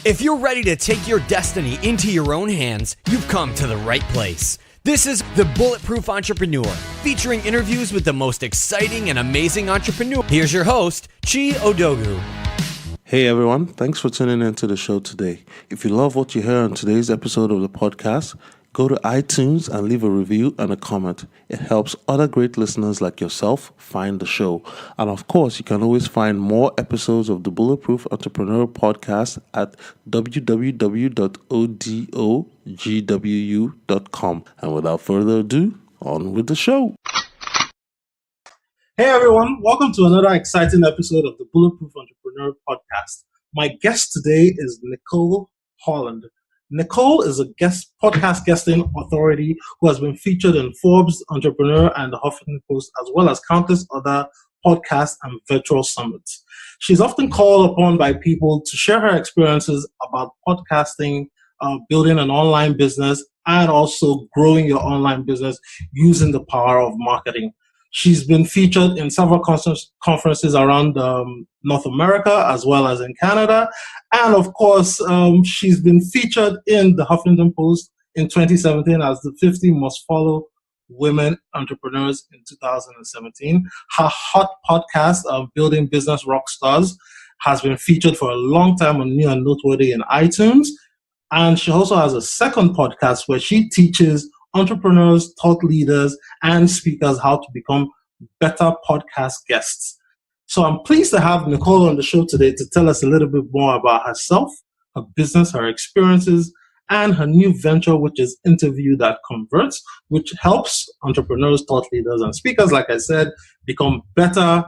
If you're ready to take your destiny into your own hands, you've come to the right place. This is The Bulletproof Entrepreneur, featuring interviews with the most exciting and amazing entrepreneurs. Here's your host, Chi Odogu. Hey everyone, thanks for tuning into the show today. If you love what you hear on today's episode of the podcast, go to iTunes and leave a review and a comment. It helps other great listeners like yourself find the show. And of course, you can always find more episodes of the Bulletproof Entrepreneur podcast at www.odogwu.com. And without further ado, on with the show. Hey everyone, welcome to another exciting episode of the Bulletproof Entrepreneur podcast. My guest today is Nicole Holland. Nicole is a podcast guesting authority who has been featured in Forbes, Entrepreneur, and the Huffington Post, as well as countless other podcasts and virtual summits. She's often called upon by people to share her experiences about podcasting, building an online business, and also growing your online business using the power of marketing. She's been featured in several conferences around North America as well as in Canada. And of course, she's been featured in the Huffington Post in 2017 as the 50 most followed women entrepreneurs in 2017. Her hot podcast, Building Business Rock Stars, has been featured for a long time on New and Noteworthy in iTunes. And she also has a second podcast where she teaches entrepreneurs, thought leaders, and speakers how to become better podcast guests. So I'm pleased to have Nicole on the show today to tell us a little bit more about herself, her business, her experiences, and her new venture, which is Interview That Converts, which helps entrepreneurs, thought leaders, and speakers, like I said, become better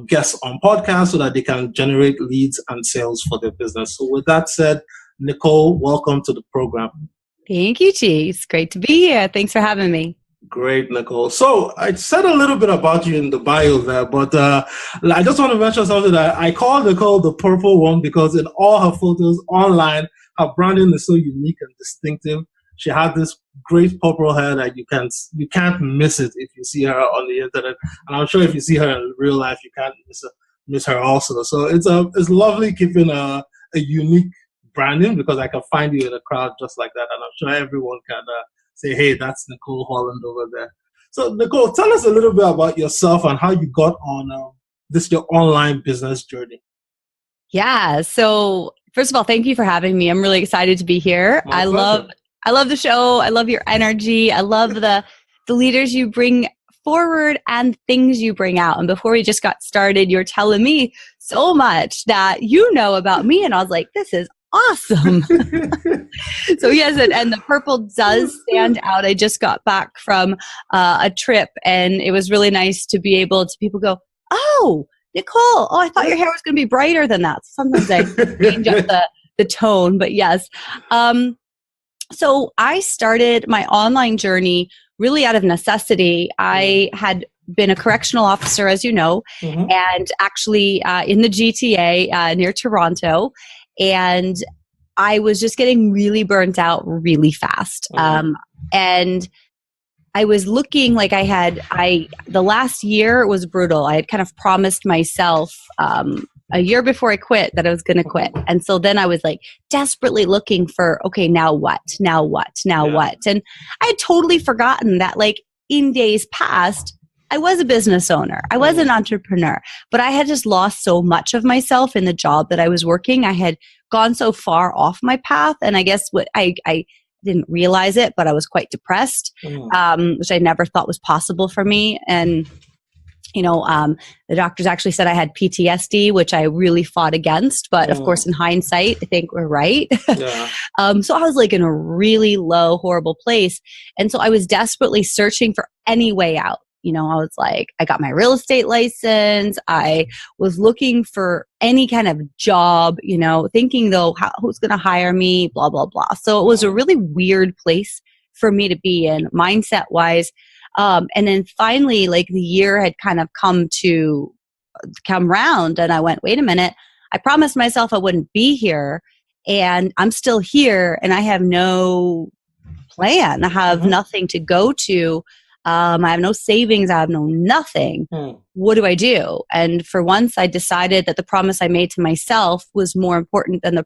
guests on podcasts so that they can generate leads and sales for their business. So with that said, Nicole, welcome to the program. Thank you, Chi. It's great to be here. Thanks for having me. Great, Nicole. So I said a little bit about you in the bio there, but I just want to mention something that I call Nicole the purple one because in all her photos online, her branding is so unique and distinctive. She had this great purple hair that you can't miss it if you see her on the internet, and I'm sure if you see her in real life, you can't miss her also. So it's lovely keeping a unique branding because I can find you in a crowd just like that, and I'm sure everyone can say, hey, that's Nicole Holland over there. So Nicole, tell us a little bit about yourself and how you got on your online business journey. Yeah. So first of all, thank you for having me. I'm really excited to be here. I love the show. I love your energy. I love the leaders you bring forward and things you bring out. And before we just got started, you're telling me so much that you know about me. And I was like, this is awesome. So yes, and the purple does stand out. I just got back from a trip and it was really nice to be able to people go, oh, Nicole, I thought your hair was going to be brighter than that. Sometimes I change up the tone, but yes. So I started my online journey really out of necessity. I had been a correctional officer, as you know, and actually in the GTA near Toronto. And I was just getting really burnt out really fast. And I was looking like the last year was brutal. I had kind of promised myself a year before I quit that I was going to quit. And so then I was like desperately looking for, okay, now what? And I had totally forgotten that like in days past, I was a business owner. I was an entrepreneur, but I had just lost so much of myself in the job that I was working. I had gone so far off my path. And I guess what I didn't realize it, but I was quite depressed, which I never thought was possible for me. And, the doctors actually said I had PTSD, which I really fought against. But of course, in hindsight, I think we're right. Yeah. So I was like in a really low, horrible place. And so I was desperately searching for any way out. I was like, I got my real estate license. I was looking for any kind of job, thinking though, who's going to hire me, blah, blah, blah. So it was a really weird place for me to be in mindset wise. And then finally, like the year had kind of come round and I went, wait a minute, I promised myself I wouldn't be here and I'm still here and I have no plan. I have nothing to go to. I have no savings. I have no nothing. What do I do? And for once I decided that the promise I made to myself was more important than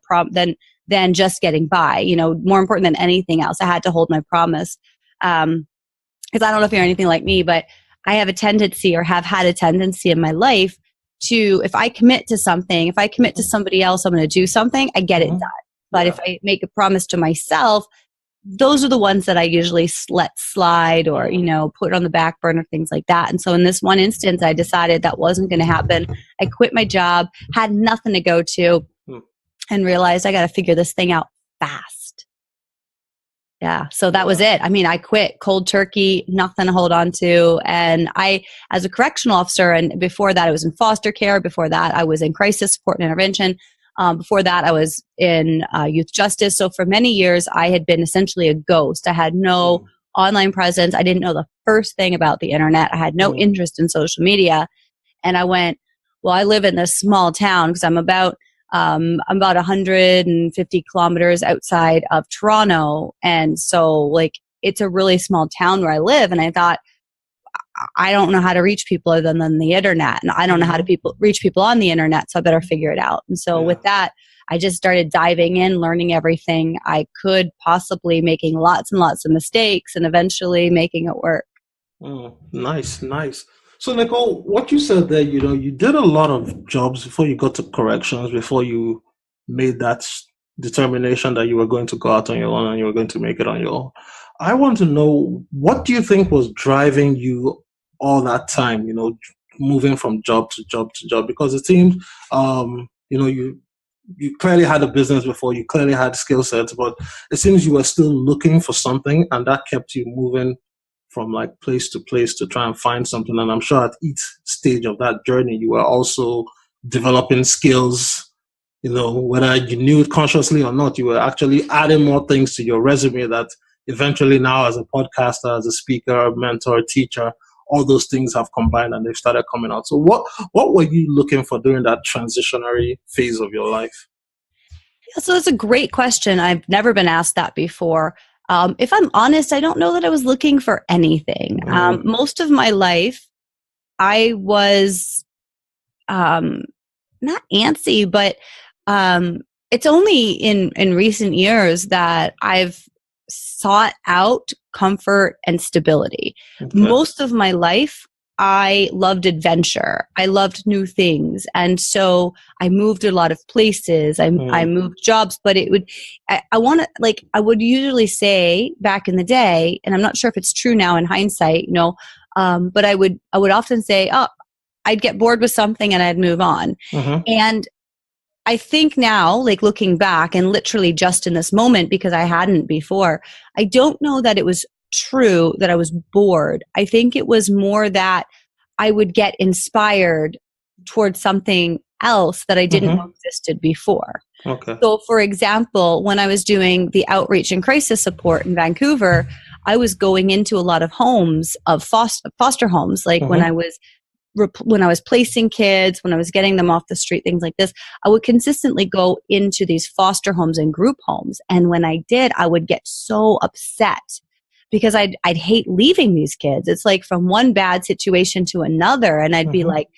than just getting by, you know, more important than anything else. I had to hold my promise. Because I don't know if you're anything like me, but I have a tendency, or have had a tendency in my life, to, if I commit to something, if I commit to somebody else, I'm going to do something, I get it done. But if I make a promise to myself, those are the ones that I usually let slide, or, you know, put on the back burner, things like that. And so in this one instance, I decided that wasn't going to happen. I quit my job, had nothing to go to, and realized I got to figure this thing out fast. Yeah. So that was it. I mean, I quit cold turkey, nothing to hold on to. And I, as a correctional officer, and before that I was in foster care. Before that I was in crisis support and intervention. Before that I was in youth justice. So for many years I had been essentially a ghost. I had no online presence. I didn't know the first thing about the internet. I had no interest in social media. And I went, well, I live in this small town because I'm about 150 kilometers outside of Toronto. And so like, it's a really small town where I live. And I thought, I don't know how to reach people other than the internet. And I don't know how to reach people on the internet. So I better figure it out. And so with that, I just started diving in, learning everything I could possibly, making lots and lots of mistakes, and eventually making it work. Nice. So, Nicole, what you said there, you know, you did a lot of jobs before you got to corrections, before you made that determination that you were going to go out on your own and you were going to make it on your own. I want to know, what do you think was driving you all that time, you know, moving from job to job to job? Because it seems, you know, you clearly had a business before, you clearly had skill sets, but it seems you were still looking for something, and that kept you moving from like place to place to try and find something. And I'm sure at each stage of that journey, you were also developing skills, you know, whether you knew it consciously or not, you were actually adding more things to your resume that eventually now, as a podcaster, as a speaker, mentor, teacher, all those things have combined and they've started coming out. So what were you looking for during that transitionary phase of your life? Yeah, so that's a great question. I've never been asked that before. If I'm honest, I don't know that I was looking for anything. Most of my life, I was not antsy, but it's only in recent years that I've sought out comfort and stability. Okay. Most of my life, I loved adventure. I loved new things. And so I moved a lot of places. I moved jobs, but I would usually say back in the day, and I'm not sure if it's true now in hindsight, you know, but I would often say, oh, I'd get bored with something and I'd move on. And I think now, like looking back and literally just in this moment, because I hadn't before, I don't know that it was true that I was bored. I think it was more that I would get inspired towards something else that I didn't know existed before. Okay. So for example, when I was doing the outreach and crisis support in Vancouver, I was going into a lot of homes, of foster homes, like when I was placing kids, when I was getting them off the street, things like this, I would consistently go into these foster homes and group homes. And when I did, I would get so upset because I'd hate leaving these kids. It's like from one bad situation to another. And I'd be like,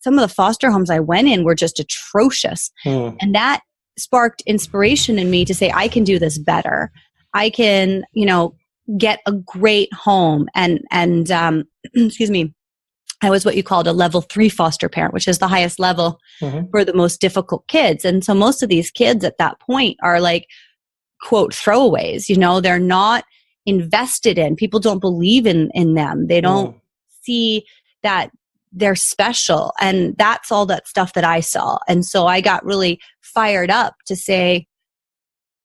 some of the foster homes I went in were just atrocious. And that sparked inspiration in me to say, I can do this better. I can, you know, get a great home. And excuse me, I was what you called a level 3 foster parent, which is the highest level for the most difficult kids. And so most of these kids at that point are like, quote, throwaways. You know, they're not invested in. People don't believe in them. They don't see that they're special. And that's all that stuff that I saw. And so I got really fired up to say,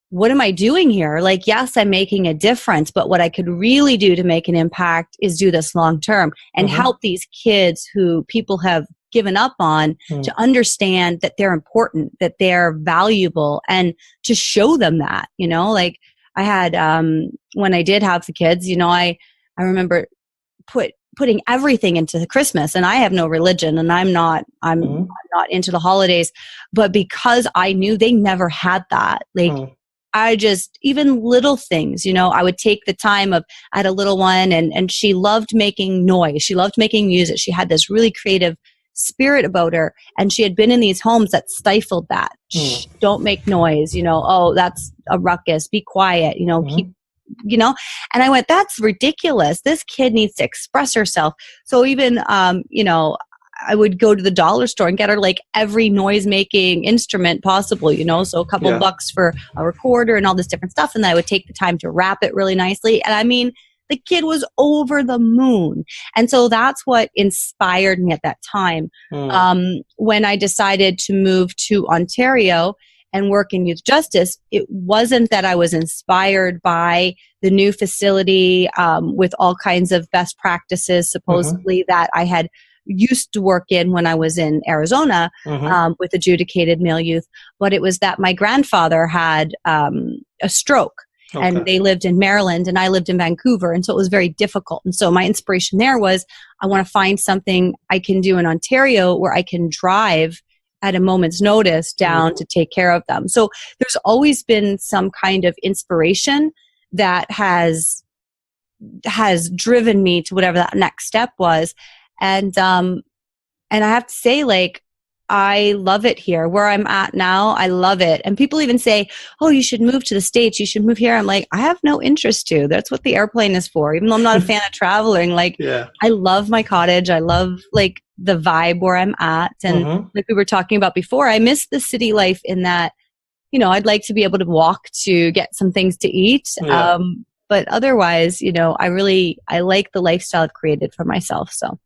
what am I doing here? Like, yes, I'm making a difference, but what I could really do to make an impact is do this long term and help these kids who people have given up on to understand that they're important, that they're valuable, and to show them that, you know, like I had, when I did have the kids, you know, I remember putting everything into Christmas, and I have no religion and I'm not into the holidays, but because I knew they never had that, like, even little things, I would take the time I had a little one and she loved making noise. She loved making music. She had this really creative spirit about her. And she had been in these homes that stifled that. Shh, don't make noise, oh, that's a ruckus. Be quiet, keep, and I went, that's ridiculous. This kid needs to express herself. So even, I would go to the dollar store and get her like every noise making instrument possible, so a couple bucks for a recorder and all this different stuff. And then I would take the time to wrap it really nicely. And I mean, the kid was over the moon. And so that's what inspired me at that time. When I decided to move to Ontario and work in youth justice, it wasn't that I was inspired by the new facility with all kinds of best practices, supposedly, that I had used to work in when I was in Arizona with adjudicated male youth, but it was that my grandfather had a stroke. Okay. And they lived in Maryland and I lived in Vancouver. And so it was very difficult. And so my inspiration there was, I want to find something I can do in Ontario where I can drive at a moment's notice down to take care of them. So there's always been some kind of inspiration that has driven me to whatever that next step was. And I have to say, like, I love it here where I'm at now. I love it. And people even say, oh, you should move to the States. You should move here. I'm like, I have no interest to. That's what the airplane is for. Even though I'm not a fan of traveling, like, I love my cottage. I love like the vibe where I'm at. And like we were talking about before, I miss the city life in that, I'd like to be able to walk to get some things to eat. But otherwise, I like the lifestyle I've created for myself. So.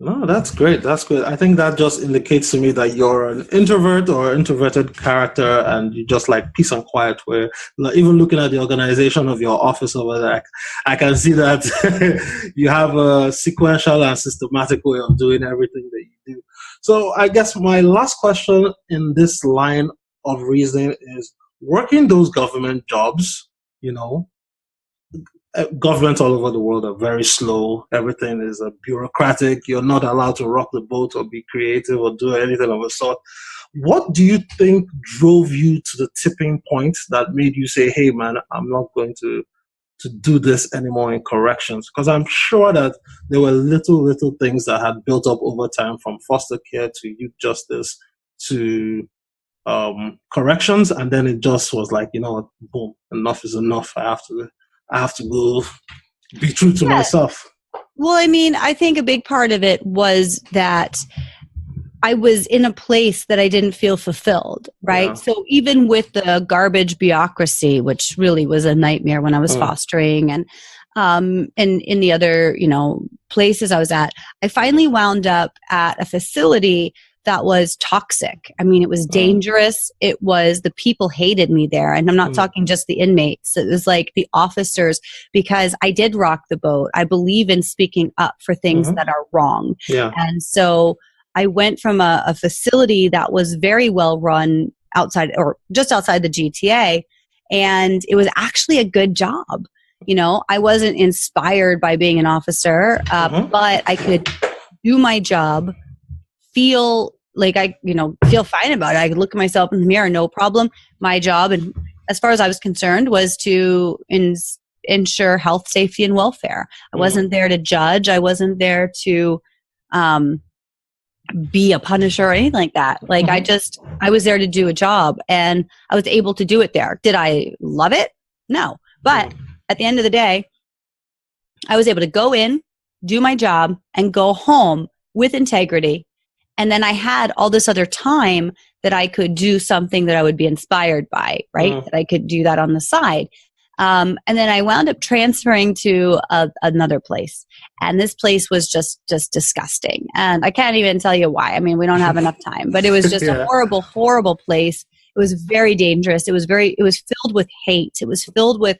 No, that's great. That's good. I think that just indicates to me that you're an introvert or introverted character and you just like peace and quiet, where like, even looking at the organization of your office over there, I can see that you have a sequential and systematic way of doing everything that you do. So I guess my last question in this line of reasoning is, working those government jobs, governments all over the world are very slow. Everything is bureaucratic. You're not allowed to rock the boat or be creative or do anything of the sort. What do you think drove you to the tipping point that made you say, hey, man, I'm not going to do this anymore in corrections? Because I'm sure that there were little things that had built up over time, from foster care to youth justice to corrections. And then it just was like, boom, enough is enough. I have to go be true to myself. Well, I mean, I think a big part of it was that I was in a place that I didn't feel fulfilled, right? Yeah. So even with the garbage bureaucracy, which really was a nightmare when I was fostering and in the other, places I was at, I finally wound up at a facility that was toxic. I mean, it was dangerous. It was, the people hated me there. And I'm not talking just the inmates. It was like the officers, because I did rock the boat. I believe in speaking up for things that are wrong. Yeah. And so I went from a facility that was very well run outside or just outside the GTA. And it was actually a good job. I wasn't inspired by being an officer, but I could do my job, feel like I, feel fine about it. I could look at myself in the mirror, no problem. My job, and as far as I was concerned, was to ensure health, safety, and welfare. I wasn't there to judge. I wasn't there to be a punisher or anything like that. Like I was there to do a job, and I was able to do it there. Did I love it? No. But at the end of the day, I was able to go in, do my job, and go home with integrity. And then I had all this other time that I could do something that I would be inspired by, right? That I could do that on the side. And then I wound up transferring to another place. And this place was just disgusting. And I can't even tell you why. I mean, we don't have enough time. But it was just a horrible, horrible place. It was very dangerous. It was filled with hate. It was filled with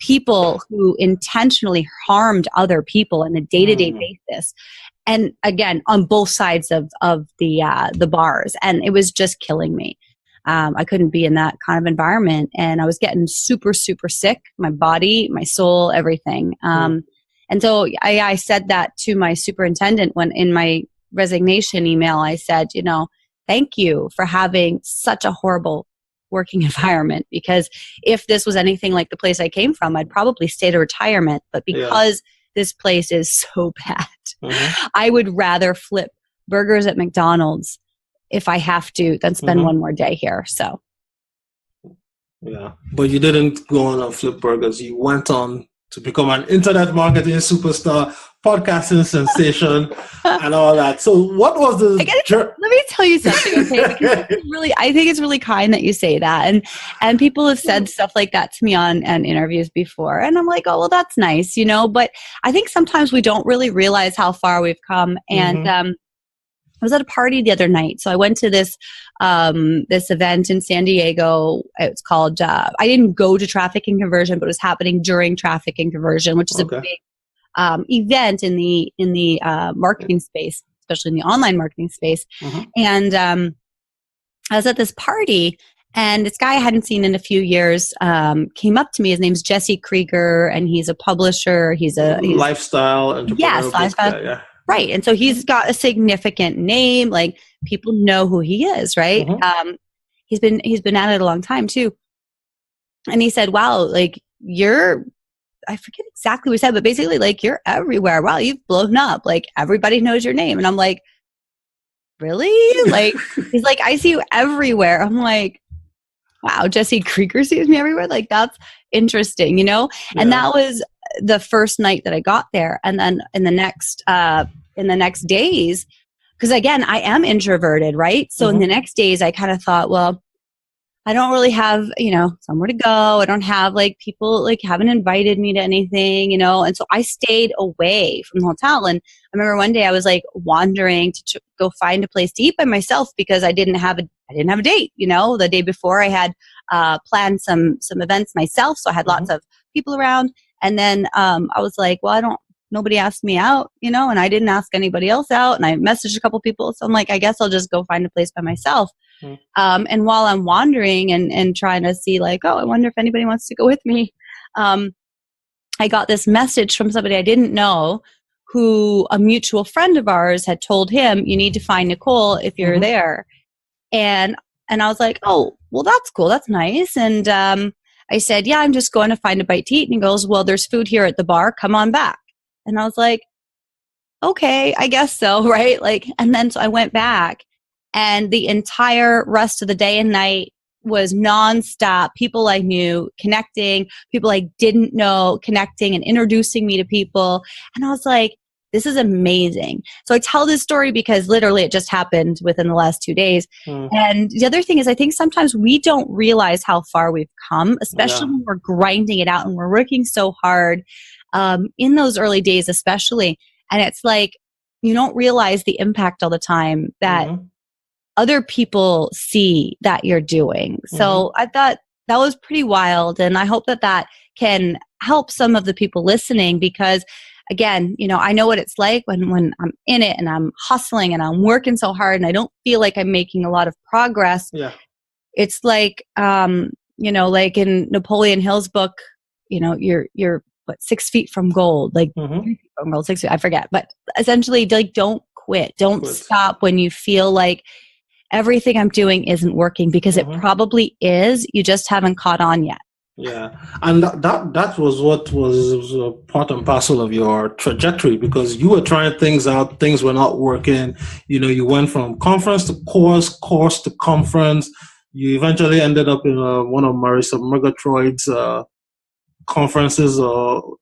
people who intentionally harmed other people on a day-to-day basis. And again, on both sides of the bars. And it was just killing me. I couldn't be in that kind of environment. And I was getting super, super sick, my body, my soul, everything. And so I said that to my superintendent when in my resignation email, I said, thank you for having such a horrible working environment, because if this was anything like the place I came from, I'd probably stay to retirement. But because this place is so bad, I would rather flip burgers at McDonald's if I have to than spend one more day here. So. Yeah, but you didn't go on and flip burgers. You went on to become an internet marketing superstar, podcasting sensation, and all that. So what was the... Let me tell you something, okay? Because I think it's really kind that you say that. And people have said stuff like that to me on interviews before. And I'm like, oh, well, that's nice, But I think sometimes we don't really realize how far we've come. And I was at a party the other night. So I went to this this event in San Diego. It's called, I didn't go to Traffic and Conversion, but it was happening during Traffic and Conversion, which is a big event in the marketing space, especially in the online marketing space. And I was at this party, and this guy I hadn't seen in a few years came up to me. His name's Jesse Krieger, and he's a publisher. He's lifestyle entrepreneur. Yes, lifestyle. Yeah. Right. And so he's got a significant name, like people know who he is, right? He's been at it a long time too. And he said, wow, like I forget exactly what he said, but basically like you're everywhere. Wow, you've blown up. Like everybody knows your name. And I'm like, really? Like, he's like, I see you everywhere. I'm like, wow, Jesse Krieger sees me everywhere. Like that's interesting, And that was the first night that I got there. And then in the next days, because again, I am introverted, right? So in the next days, I kind of thought, well, I don't really have, somewhere to go. I don't have like people like haven't invited me to anything, And so I stayed away from the hotel. And I remember one day I was like wandering to go find a place to eat by myself because I didn't have a date, The day before I had planned some events myself. So I had lots of people around. And then I was like, well, nobody asked me out, and I didn't ask anybody else out. And I messaged a couple people. So I'm like, I guess I'll just go find a place by myself. And while I'm wandering and trying to see like, oh, I wonder if anybody wants to go with me. I got this message from somebody I didn't know, who a mutual friend of ours had told him, you need to find Nicole if you're there. And I was like, oh, well, that's cool. That's nice. And I said, yeah, I'm just going to find a bite to eat. And he goes, well, there's food here at the bar. Come on back. And I was like, okay, I guess so. Right. Like, and then so I went back, and the entire rest of the day and night was nonstop. People I knew connecting, people I didn't know connecting and introducing me to people. And I was like, this is amazing. So I tell this story because literally it just happened within the last 2 days. And the other thing is I think sometimes we don't realize how far we've come, especially when we're grinding it out and we're working so hard in those early days, especially. And it's like, you don't realize the impact all the time that other people see that you're doing. So I thought that was pretty wild. And I hope that can help some of the people listening, because again, I know what it's like when I'm in it and I'm hustling and I'm working so hard and I don't feel like I'm making a lot of progress. Yeah. It's like, like in Napoleon Hill's book, you're 6 feet from gold, like 3 feet from gold, 6 feet, I forget. But essentially, like, don't quit. Don't stop when you feel like everything I'm doing isn't working, because it probably is. You just haven't caught on yet. Yeah, and that was what was part and parcel of your trajectory, because you were trying things out, things were not working. You went from conference to course to conference. You eventually ended up in one of Marissa Murgatroyd's conferences or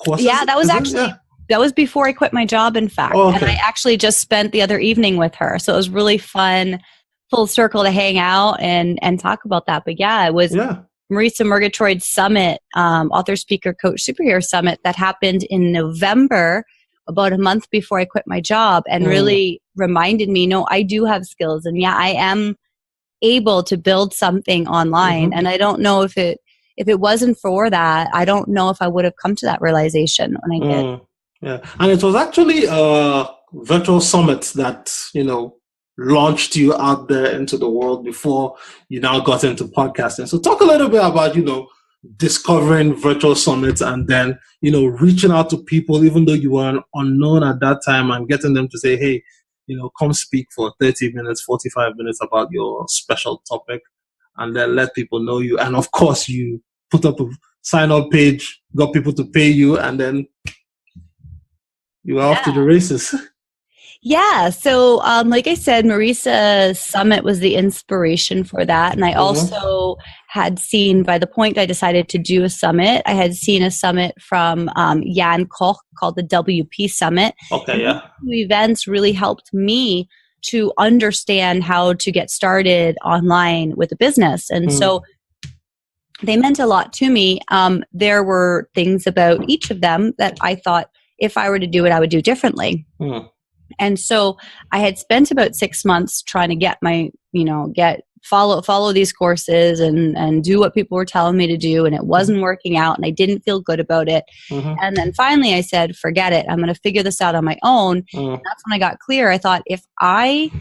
courses. Yeah, that was that was before I quit my job, in fact. Oh, okay. And I actually just spent the other evening with her. So it was really fun, full circle to hang out and talk about that. But yeah, it was Marissa Murgatroyd's summit, author, speaker, coach, superhero summit that happened in November, about a month before I quit my job, and really reminded me, no, I do have skills. And yeah, I am able to build something online. And I don't know if it wasn't for that, I don't know if I would have come to that realization when I did. Yeah, and it was actually a virtual summit that, launched you out there into the world before you now got into podcasting. So talk a little bit about, discovering virtual summits and then, reaching out to people, even though you were unknown at that time, and getting them to say, hey, come speak for 30 minutes, 45 minutes about your special topic. and then let people know you. And of course, you put up a sign-up page, got people to pay you, and then you're off to the races. Yeah. So, like I said, Marisa's summit was the inspiration for that. And I also had seen, by the point I decided to do a summit, I had seen a summit from Jan Koch called the WP Summit. Okay, yeah. The events really helped me to understand how to get started online with a business. And so they meant a lot to me. There were things about each of them that I thought if I were to do it, I would do differently. And so I had spent about 6 months trying to get my, follow these courses and do what people were telling me to do. And it wasn't working out and I didn't feel good about it. And then finally I said, forget it. I'm going to figure this out on my own. And that's when I got clear. I thought if I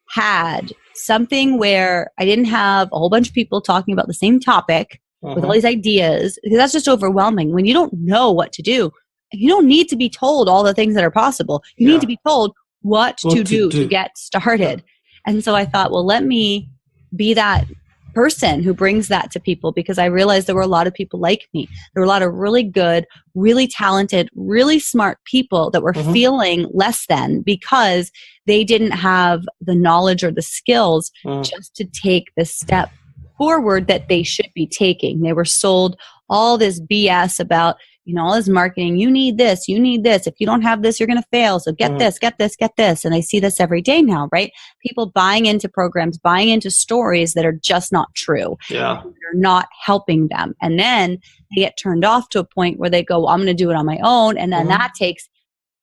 had something where I didn't have a whole bunch of people talking about the same topic with all these ideas, because that's just overwhelming. When you don't know what to do, you don't need to be told all the things that are possible. You need to be told what to do to get started. And so I thought, well, let me be that person who brings that to people, because I realized there were a lot of people like me. There were a lot of really good, really talented, really smart people that were feeling less than because they didn't have the knowledge or the skills just to take the step forward that they should be taking. They were sold all this BS about, all this marketing. You need this. If you don't have this, you're going to fail. So get this. And I see this every day now, right? People buying into programs, buying into stories that are just not true. Yeah. They're not helping them. And then they get turned off to a point where they go, well, I'm going to do it on my own. And then that takes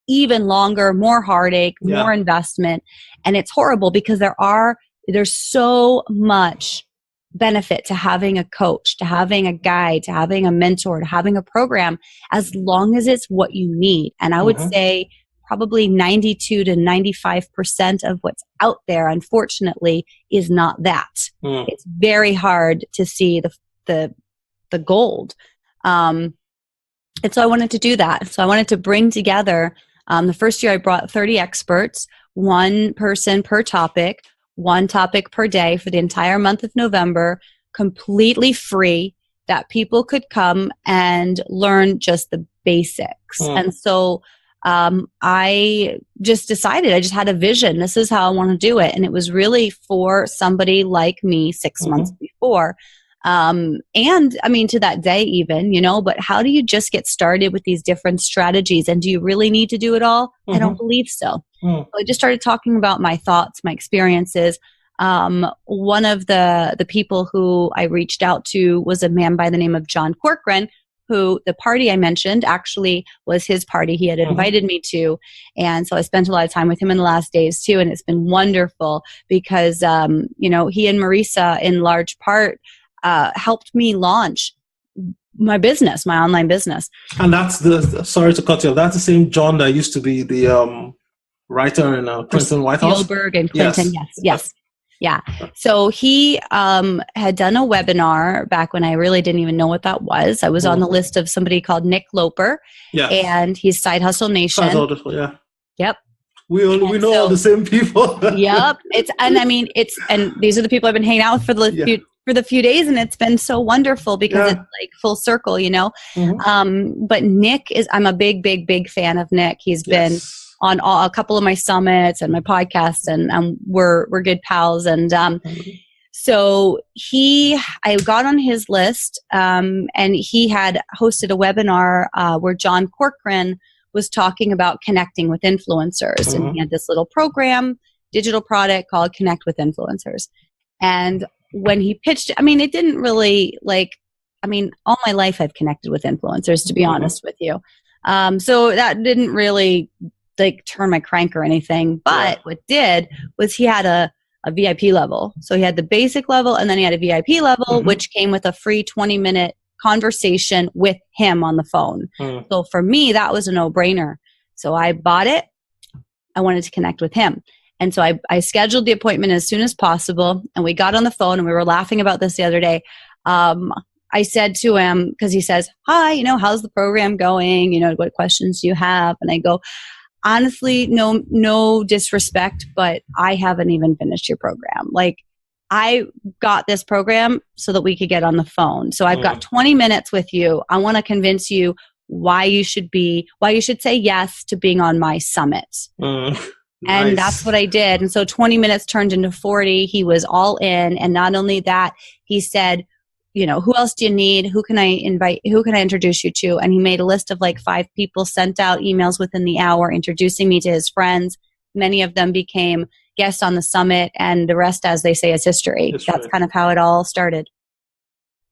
even longer, more heartache, more investment. And it's horrible because there's so much benefit to having a coach, to having a guide, to having a mentor, to having a program, as long as it's what you need. And I would say probably 92 to 95% of what's out there, unfortunately, is not that. It's very hard to see the gold. And so I wanted to do that. So I wanted to bring together, the first year I brought 30 experts, one person per topic, one topic per day for the entire month of November, completely free, that people could come and learn just the basics. And so I just decided, I just had a vision. This is how I want to do it. And it was really for somebody like me 6 months before. And I mean, to that day even, but how do you just get started with these different strategies? And do you really need to do it all? I don't believe so. So I just started talking about my thoughts, my experiences. One of the people who I reached out to was a man by the name of John Corcoran, who the party I mentioned actually was his party he had invited me to. And so I spent a lot of time with him in the last days too. And it's been wonderful because, he and Marisa in large part helped me launch my business, my online business. And that's sorry to cut you off, that's the same John that used to be the writer in Clinton White House? Spielberg and Clinton, yes. Yeah. So he had done a webinar back when I really didn't even know what that was. I was on the list of somebody called Nick Loper, and he's Side Hustle Nation. Side Hustle, yeah. Yep. We know all the same people. Yep. And these are the people I've been hanging out with for the few days, and it's been so wonderful because it's like full circle, But Nick I'm a big fan of Nick. He's been on a couple of my summits and my podcasts, and we're good pals. And so I got on his list, and he had hosted a webinar where John Corcoran was talking about connecting with influencers. And he had this little program, digital product called Connect with Influencers. And when he pitched it, it didn't really all my life I've connected with influencers, to be honest with you. So that didn't really turn my crank or anything. But what did was he had a VIP level. So he had the basic level, and then he had a VIP level, which came with a free 20-minute conversation with him on the phone. So for me, that was a no-brainer. So I bought it. I wanted to connect with him. And so I scheduled the appointment as soon as possible, and we got on the phone, and we were laughing about this the other day. I said to him, because he says, hi, how's the program going? What questions do you have? And I go, honestly, no disrespect, but I haven't even finished your program. I got this program so that we could get on the phone. So I've got 20 minutes with you. I want to convince you why you should say yes to being on my summit. And that's what I did. And so 20 minutes turned into 40. He was all in. And not only that, he said, who else do you need? Who can I invite? Who can I introduce you to? And he made a list of like 5 people, sent out emails within the hour, introducing me to his friends. Many of them became guests on the summit, and the rest, as they say, is history. That's kind of how it all started.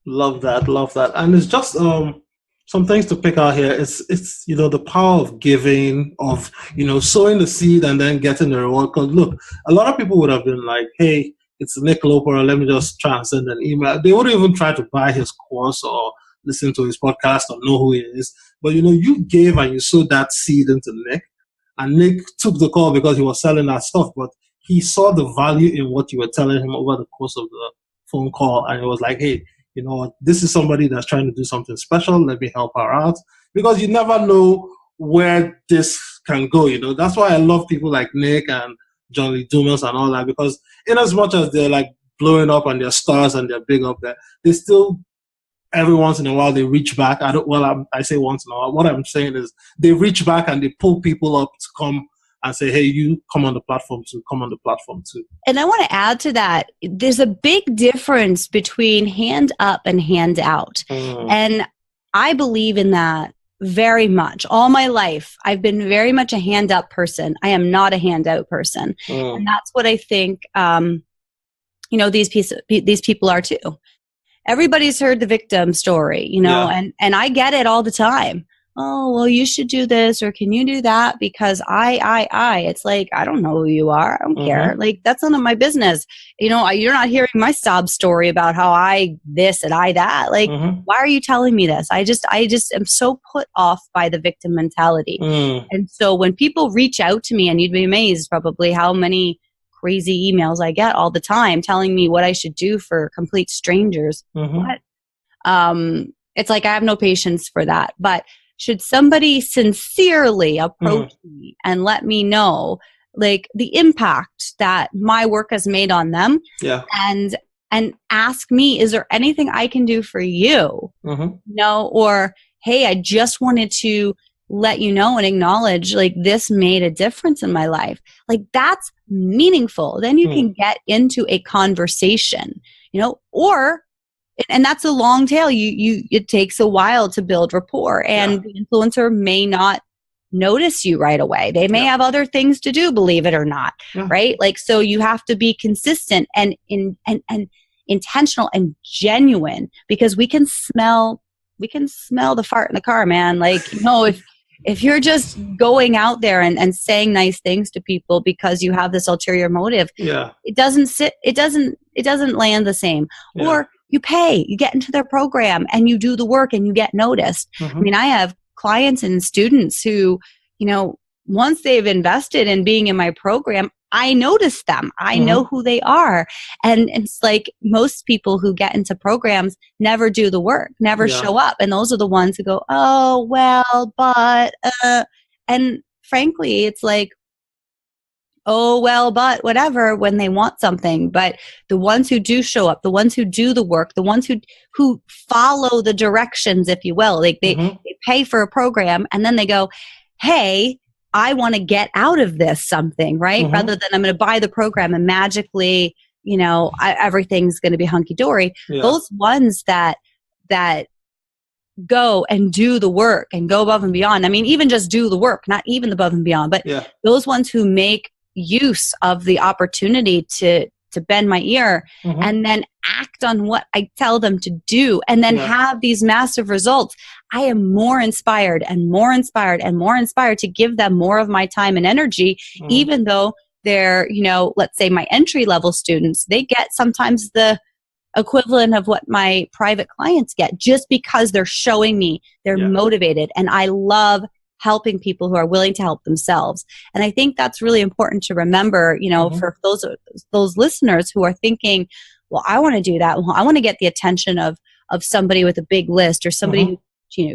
Love that. And it's just some things to pick out here. It's the power of giving, of sowing the seed and then getting the reward. Because look, a lot of people would have been like, hey, it's Nick Loper, let me just try and send an email. They wouldn't even try to buy his course or listen to his podcast or know who he is. But you gave and you sowed that seed into Nick, and Nick took the call because he was selling that stuff, but he saw the value in what you were telling him over the course of the phone call, and it was like, hey, you know what, this is somebody that's trying to do something special. Let me help her out. Because you never know where this can go, That's why I love people like Nick and John Lee Dumas and all that, because in as much as they're like blowing up and they're stars and they're big up there, they still, every once in a while, they reach back. I say once in a while. What I'm saying is they reach back and they pull people up to come and say, hey, you come on the platform too. And I want to add to that, there's a big difference between hand up and hand out. And I believe in that very much. All my life, I've been very much a hand up person. I am not a hand out person. And that's what I think, these people are too. Everybody's heard the victim story, and I get it all the time. Oh, well, you should do this, or can you do that? Because I. It's like, I don't know who you are. I don't care. Like, that's none of my business. You're not hearing my sob story about how I this and I that. Like, why are you telling me this? I just am so put off by the victim mentality. And so when people reach out to me, and you'd be amazed probably how many crazy emails I get all the time telling me what I should do for complete strangers. What? It's like, I have no patience for that. But should somebody sincerely approach me and let me know, like, the impact that my work has made on them, and ask me, is there anything I can do for you? Or, hey, I just wanted to let you know and acknowledge, like, this made a difference in my life. Like, that's meaningful. Then you can get into a conversation, and that's a long tail. It takes a while to build rapport, and the influencer may not notice you right away. They may have other things to do, believe it or not, right? Like, so you have to be consistent and intentional and genuine, because we can smell the fart in the car, man. Like, if you're just going out there and saying nice things to people because you have this ulterior motive, it doesn't land the same. Or you pay, you get into their program and you do the work and you get noticed. I mean, I have clients and students who, once they've invested in being in my program, I notice them. I know who they are. And it's like, most people who get into programs never do the work, never show up. And those are the ones who go, oh, well, but, and frankly, it's like, oh, well, but whatever, when they want something. But the ones who do show up, the ones who do the work, the ones who follow the directions, if you will, like they pay for a program and then they go, hey, I want to get out of this something, right? Rather than I'm going to buy the program and magically, everything's going to be hunky-dory. Those ones that go and do the work and go above and beyond. I mean, even just do the work, not even above and beyond, but those ones who make use of the opportunity to bend my ear and then act on what I tell them to do and then have these massive results. I am more inspired and more inspired and more inspired to give them more of my time and energy, even though they're, let's say my entry level students, they get sometimes the equivalent of what my private clients get just because they're showing me they're motivated. And I love helping people who are willing to help themselves. And I think that's really important to remember, for those listeners who are thinking, well, I want to do that. Well, I want to get the attention of somebody with a big list or somebody who,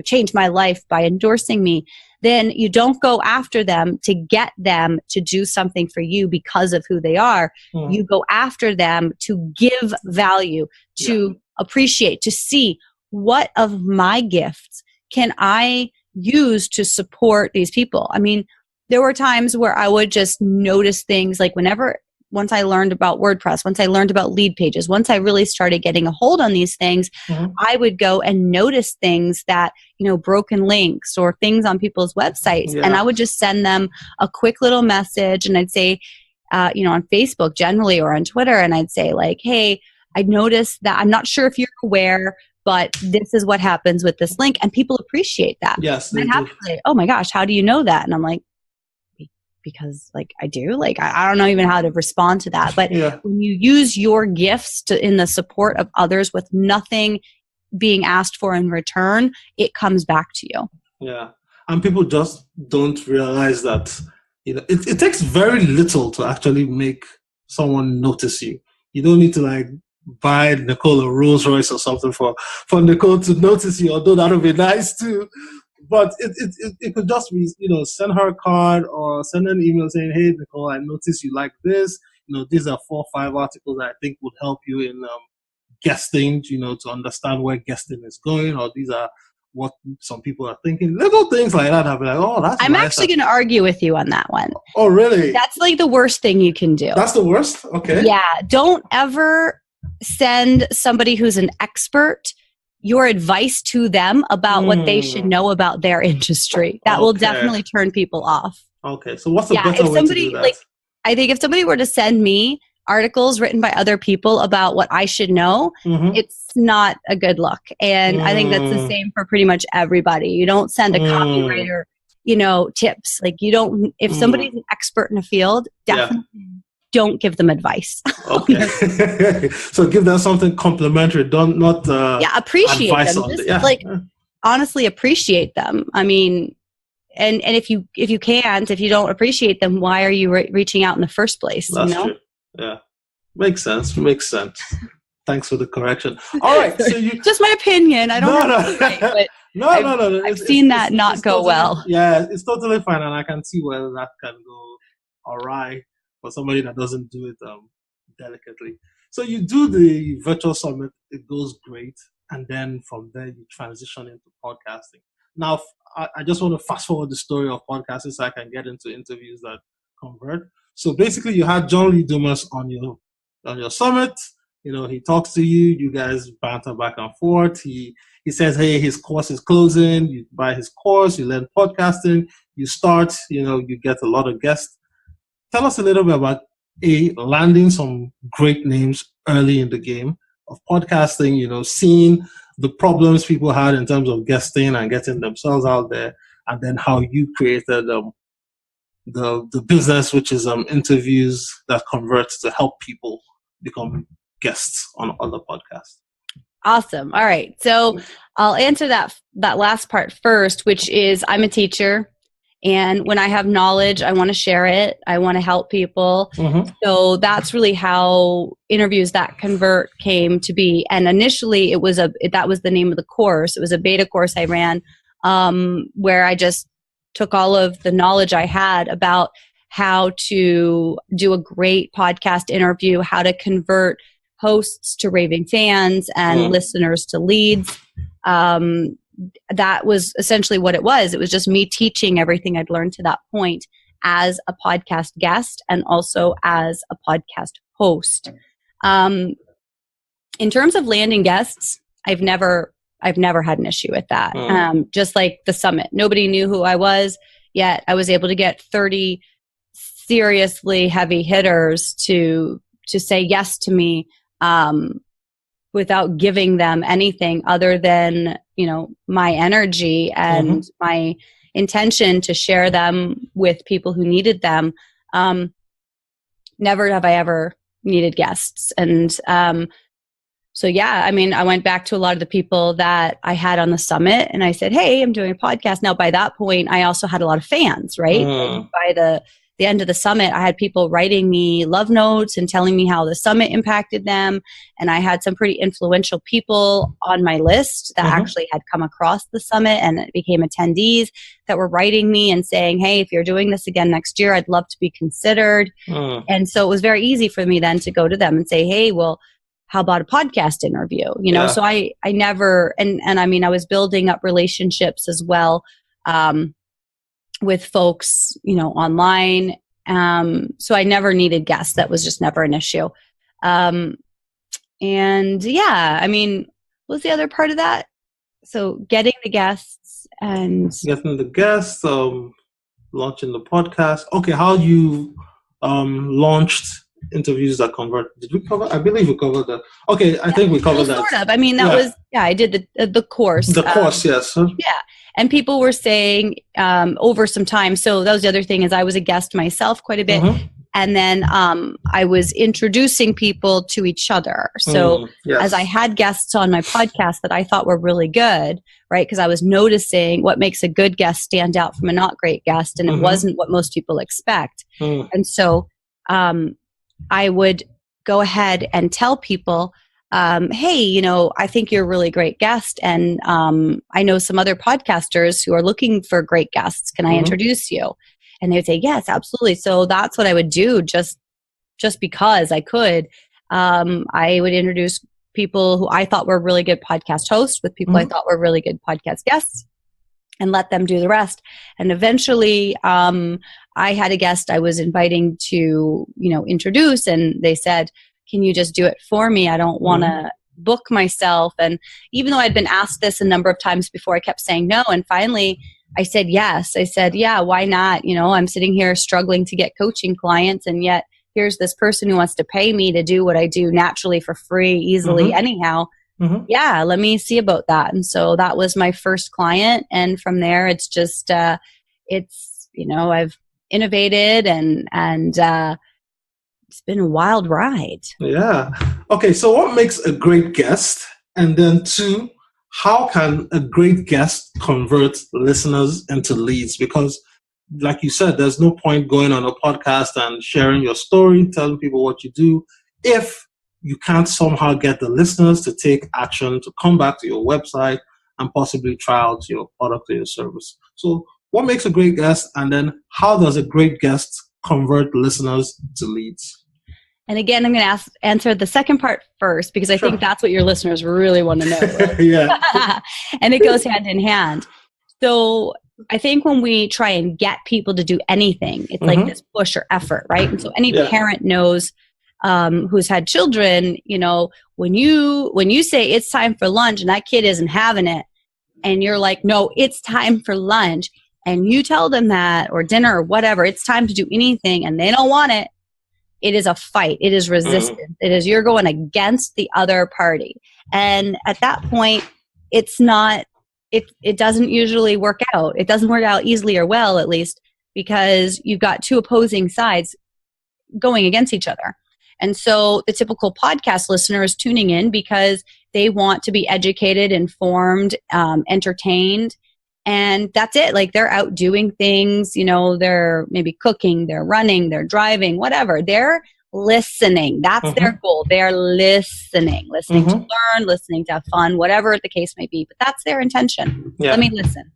changed my life by endorsing me. then you don't go after them to get them to do something for you because of who they are. You go after them to give value, to appreciate, to see what of my gifts can I use to support these people. I mean, there were times where I would just notice things like once I learned about WordPress, once I learned about lead pages, once I really started getting a hold on these things, I would go and notice things that, broken links or things on people's websites. And I would just send them a quick little message, and I'd say, on Facebook generally or on Twitter, and I'd say like, hey, I noticed that, I'm not sure if you're aware, but this is what happens with this link. And people appreciate that. Yes. And I have to say, oh my gosh, how do you know that? And I'm like, because I do, I don't know even how to respond to that. But when you use your gifts in the support of others with nothing being asked for in return, it comes back to you. Yeah. And people just don't realize that, it takes very little to actually make someone notice you. You don't need to buy Nicole a Rolls Royce or something for Nicole to notice you, although that would be nice too. But it could just be, send her a card or send an email saying, hey, Nicole, I noticed you like this. These are 4 or 5 articles that I think would help you in guesting, to understand where guesting is going, or these are what some people are thinking. Little things like that. I'll be like, oh, that's I'm nice. actually going to argue with you on that one. Oh, really? That's the worst thing you can do. That's the worst? Okay. Yeah. Don't ever send somebody who's an expert your advice to them about what they should know about their industry. That will definitely turn people off. Okay. So what's the better way to do that? I think if somebody were to send me articles written by other people about what I should know, it's not a good look. And I think that's the same for pretty much everybody. You don't send a copywriter, tips. If somebody's an expert in a field, definitely don't give them advice. Okay. So give them something complimentary. Not appreciate them. Honestly appreciate them. I mean, and if you don't appreciate them, why are you reaching out in the first place? That's true. Yeah. Makes sense. Thanks for the correction. All right. So just my opinion. I don't know. Right, no. I've seen that not go well. Yeah, it's totally fine, and I can see where that can go awry for somebody that doesn't do it delicately. So you do the virtual summit, it goes great, and then from there you transition into podcasting. Now, I just want to fast forward the story of podcasting so I can get into interviews that convert. So basically, you had John Lee Dumas on your summit. He talks to you. You guys banter back and forth. He says, hey, his course is closing. You buy his course. You learn podcasting. You start. You get a lot of guests. Tell us a little bit about landing some great names early in the game of podcasting. Seeing the problems people had in terms of guesting and getting themselves out there, and then how you created the business, which is interviews that convert to help people become guests on other podcasts. Awesome. All right. So I'll answer that last part first, which is I'm a teacher. And when I have knowledge, I want to share it. I want to help people. So that's really how interviews that convert came to be. And initially that was the name of the course. It was a beta course I ran where I just took all of the knowledge I had about how to do a great podcast interview, how to convert hosts to raving fans and listeners to leads. That was essentially what it was. It was just me teaching everything I'd learned to that point as a podcast guest and also as a podcast host. In terms of landing guests, I've never had an issue with that. Just like the summit, nobody knew who I was, yet I was able to get 30 seriously heavy hitters to say yes to me without giving them anything other than my energy and my intention to share them with people who needed them. Never have I ever needed guests. And so, yeah, I mean, I went back to a lot of the people that I had on the summit and I said, hey, I'm doing a podcast. Now, by that point, I also had a lot of fans, right? By the the end of the summit, I had people writing me love notes and telling me how the summit impacted them. And I had some pretty influential people on my list that actually had come across the summit and became attendees that were writing me and saying, hey, if you're doing this again next year, I'd love to be considered. And so it was very easy for me then to go to them and say, hey, well, how about a podcast interview? You know, so I never, and I mean, I was building up relationships as well, with folks, you know, online. So I never needed guests. That was just never an issue. And yeah, I mean, what was the other part of that? So getting the guests and launching the podcast. Okay. How you, launched interviews that convert. Did we cover? I believe we covered that. Okay. I think we covered that. Sort of. I mean, that was, I did the course. The course, yes. Yeah. And people were saying over some time, so that was the other thing, is I was a guest myself quite a bit. And then I was introducing people to each other. So as I had guests on my podcast that I thought were really good, right? Because I was noticing what makes a good guest stand out from a not great guest. And it wasn't what most people expect. And so I would go ahead and tell people, hey, you know, I think you're a really great guest. And I know some other podcasters who are looking for great guests. Can I introduce you? And they would say, yes, absolutely. So that's what I would do just because I could. I would introduce people who I thought were really good podcast hosts with people I thought were really good podcast guests and let them do the rest. And eventually I had a guest I was inviting to, you know, introduce, and they said, can you just do it for me? I don't want to book myself. And even though I'd been asked this a number of times before, I kept saying no. And finally I said yes. I said, yeah, why not? You know, I'm sitting here struggling to get coaching clients, and yet here's this person who wants to pay me to do what I do naturally for free, easily, anyhow. Yeah, let me see about that. And so that was my first client. And from there, it's just, it's, you know, I've innovated and it's been a wild ride. Yeah. Okay. So what makes a great guest? And then 2, how can a great guest convert listeners into leads? Because like you said, there's no point going on a podcast and sharing your story, telling people what you do, if you can't somehow get the listeners to take action, to come back to your website and possibly try out your product or your service. So what makes a great guest? And then how does a great guest convert listeners to leads? And again, I'm going to answer the second part first, because I think that's what your listeners really want to know. Right? Yeah. And it goes hand in hand. So I think when we try and get people to do anything, it's like this push or effort, right? And so any parent knows who's had children, you know, when you say it's time for lunch and that kid isn't having it, and you're like, no, it's time for lunch, and you tell them that, or dinner or whatever, it's time to do anything, and they don't want it, it is a fight. It is resistance. It is, you're going against the other party. And at that point, it's not, it doesn't usually work out. It doesn't work out easily or well, at least, because you've got 2 opposing sides going against each other. And so the typical podcast listener is tuning in because they want to be educated, informed, entertained. And that's it. Like, they're out doing things, you know, they're maybe cooking, they're running, they're driving, whatever. They're listening. That's their goal. They're listening to learn, listening to have fun, whatever the case may be. But that's their intention. Let me listen.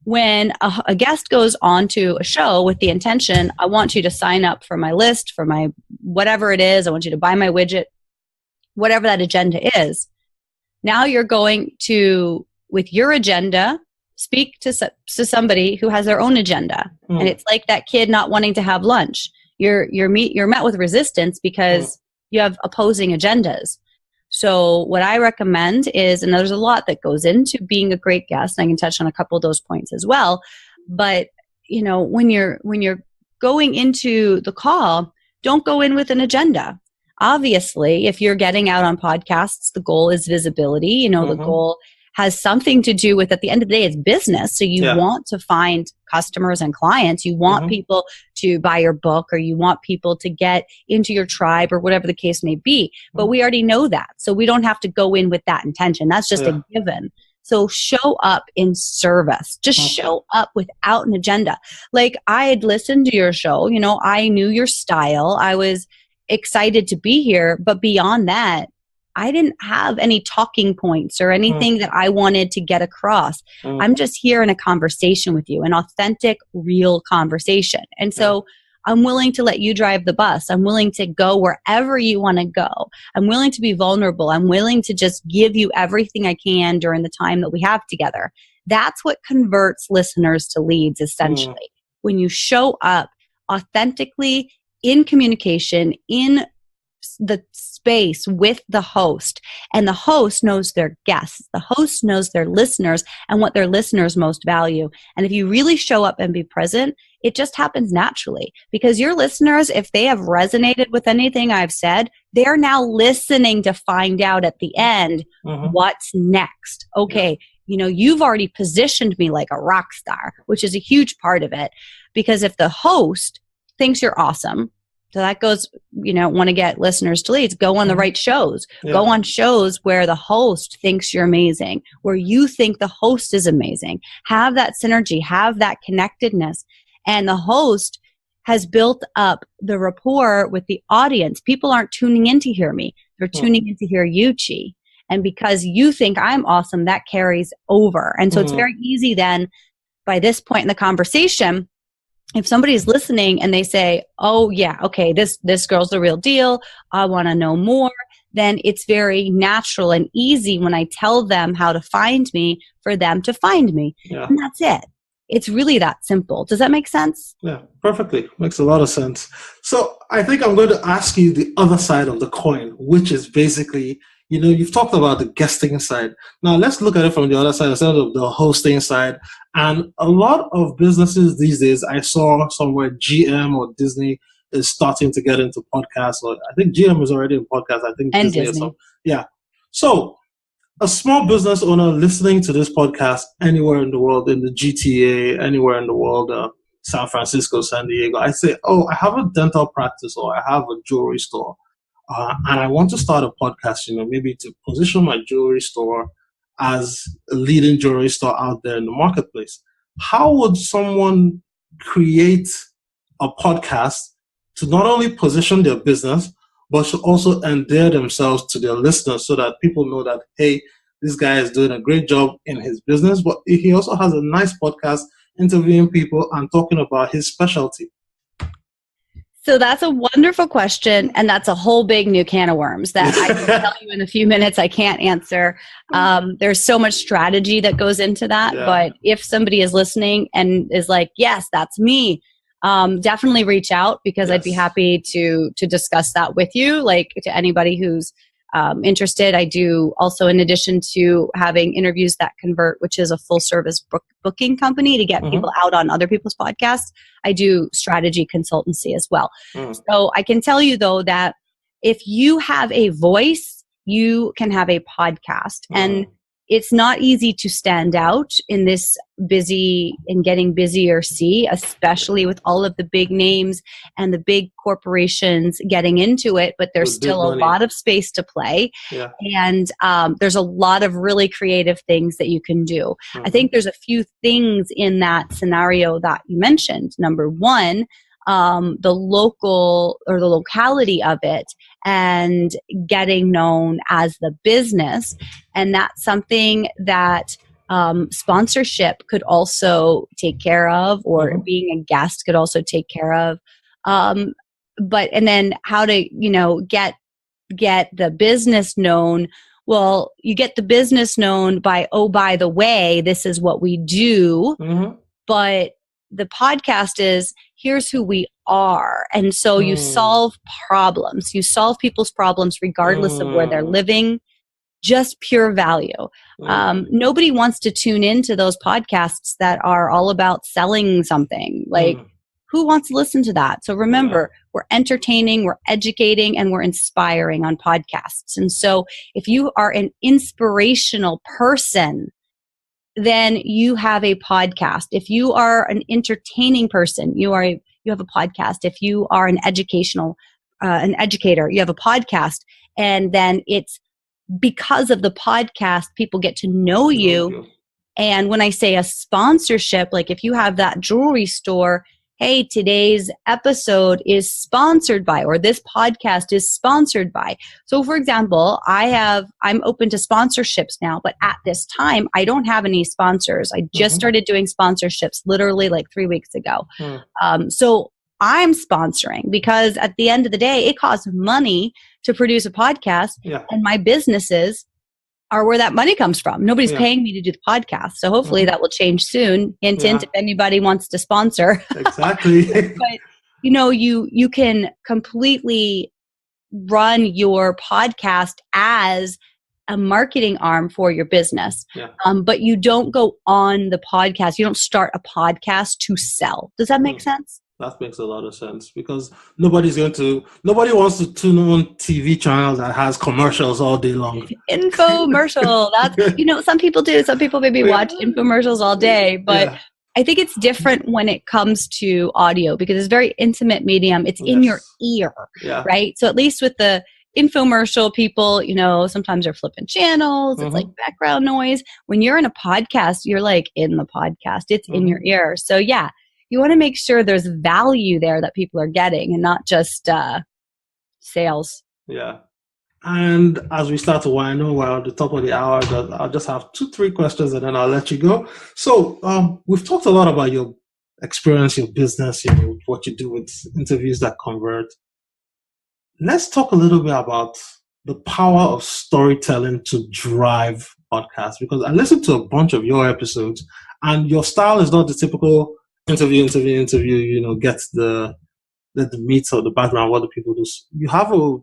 When a guest goes on to a show with the intention, I want you to sign up for my list, for my whatever it is, I want you to buy my widget, whatever that agenda is. Now you're going to, with your agenda, speak to somebody who has their own agenda. And it's like that kid not wanting to have lunch. You're met with resistance because you have opposing agendas. So what I recommend is, and there's a lot that goes into being a great guest, and I can touch on a couple of those points as well. But, you know, when you're going into the call, don't go in with an agenda. Obviously, if you're getting out on podcasts, the goal is visibility. You know, the goal has something to do with, at the end of the day, it's business. So you want to find customers and clients. You want people to buy your book, or you want people to get into your tribe, or whatever the case may be. But we already know that. So we don't have to go in with that intention. That's just a given. So show up in service. Just show up without an agenda. Like, I had listened to your show, you know, I knew your style. I was excited to be here. But beyond that, I didn't have any talking points or anything that I wanted to get across. I'm just here in a conversation with you, an authentic, real conversation. And so I'm willing to let you drive the bus. I'm willing to go wherever you want to go. I'm willing to be vulnerable. I'm willing to just give you everything I can during the time that we have together. That's what converts listeners to leads, essentially. When you show up authentically in communication, in the space with the host, and the host knows their guests, the host knows their listeners and what their listeners most value. And if you really show up and be present, it just happens naturally, because your listeners, if they have resonated with anything I've said, they're now listening to find out at the end what's next. Okay, you know, you've already positioned me like a rock star, which is a huge part of it, because if the host thinks you're awesome, so that goes, you know, want to get listeners to leads, go on the right shows. Go on shows where the host thinks you're amazing, where you think the host is amazing. Have that synergy, have that connectedness. And the host has built up the rapport with the audience. People aren't tuning in to hear me. They're tuning in to hear you, Chi. And because you think I'm awesome, that carries over. And so it's very easy then, by this point in the conversation, if somebody's listening and they say, oh yeah, okay, this girl's the real deal, I want to know more, then it's very natural and easy when I tell them how to find me for them to find me. And that's it. It's really that simple. Does that make sense? Yeah, perfectly. Makes a lot of sense. So I think I'm going to ask you the other side of the coin, which is basically, you know, you've talked about the guesting side. Now let's look at it from the other side, instead of the hosting side. And a lot of businesses these days, I saw somewhere GM or Disney is starting to get into podcasts. Or I think GM is already in podcasts. I think and Disney. Disney. Yeah. So a small business owner listening to this podcast anywhere in the world, in the GTA, anywhere in the world, San Francisco, San Diego, I say, oh, I have a dental practice, or I have a jewelry store. And I want to start a podcast, you know, maybe to position my jewelry store as a leading jewelry store out there in the marketplace. How would someone create a podcast to not only position their business, but to also endear themselves to their listeners, so that people know that, hey, this guy is doing a great job in his business, but he also has a nice podcast interviewing people and talking about his specialty? So that's a wonderful question, and that's a whole big new can of worms that I can tell you in a few minutes I can't answer. There's so much strategy that goes into that, but if somebody is listening and is like, yes, that's me, definitely reach out, because I'd be happy to discuss that with you, like to anybody who's interested. I do also, in addition to having Interviews That Convert, which is a full service booking company to get people out on other people's podcasts, I do strategy consultancy as well. So I can tell you though that if you have a voice, you can have a podcast. And it's not easy to stand out in this busy and getting busier sea, especially with all of the big names and the big corporations getting into it, but there's still a lot of space to play. And there's a lot of really creative things that you can do. I think there's a few things in that scenario that you mentioned. Number one, the local or the locality of it and getting known as the business. And that's something that sponsorship could also take care of, or being a guest could also take care of. And then how to, you know, get the business known. Well, you get the business known by, oh, by the way, this is what we do. But the podcast is, here's who we are. And so you solve problems. You solve people's problems regardless of where they're living. Just pure value. Nobody wants to tune into those podcasts that are all about selling something. Like, who wants to listen to that? So remember, we're entertaining, we're educating, and we're inspiring on podcasts. And so if you are an inspirational person, then you have a podcast. If you are an entertaining person, you have a podcast. If you are an educator, you have a podcast. And then it's because of the podcast, people get to know you. And when I say a sponsorship, like if you have that jewelry store, hey, today's episode is sponsored by, or this podcast is sponsored by. So for example, I'm open to sponsorships now, but at this time, I don't have any sponsors. I just started doing sponsorships literally like 3 weeks ago. So I'm sponsoring because at the end of the day, it costs money to produce a podcast, and my businesses are where that money comes from. Nobody's paying me to do the podcast. So hopefully that will change soon. Hint, hint, if anybody wants to sponsor. Exactly. But, you can completely run your podcast as a marketing arm for your business. But you don't go on the podcast. You don't start a podcast to sell. Does that make sense? That makes a lot of sense because nobody wants to tune on TV channel that has commercials all day long. Infomercial. That's, some people do. Some people maybe watch infomercials all day, but I think it's different when it comes to audio because it's a very intimate medium. It's in your ear, right? So at least with the infomercial people, sometimes they're flipping channels. It's like background noise. When you're in a podcast, you're like in the podcast. It's in your ear. So you want to make sure there's value there that people are getting and not just sales. Yeah. And as we start to wind down, we're at the top of the hour. I'll just have 2-3 questions and then I'll let you go. So we've talked a lot about your experience, your business, what you do with interviews that convert. Let's talk a little bit about the power of storytelling to drive podcasts, because I listened to a bunch of your episodes and your style is not the typical interview, get the meat or the background, what the people do. You have a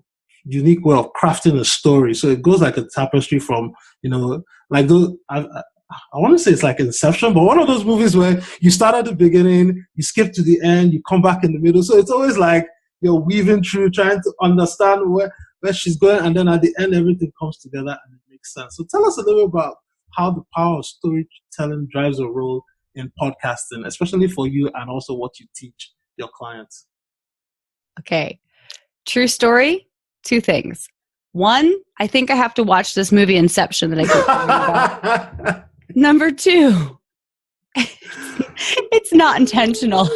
unique way of crafting a story. So it goes like a tapestry from, like those, I want to say it's like Inception, but one of those movies where you start at the beginning, you skip to the end, you come back in the middle. So it's always like you're weaving through, trying to understand where she's going. And then at the end, everything comes together and it makes sense. So tell us a little about how the power of storytelling drives a role in podcasting, especially for you and also what you teach your clients. Okay. True story. 2 things. 1, I think I have to watch this movie Inception that I keep talking about. Number 2, it's not intentional.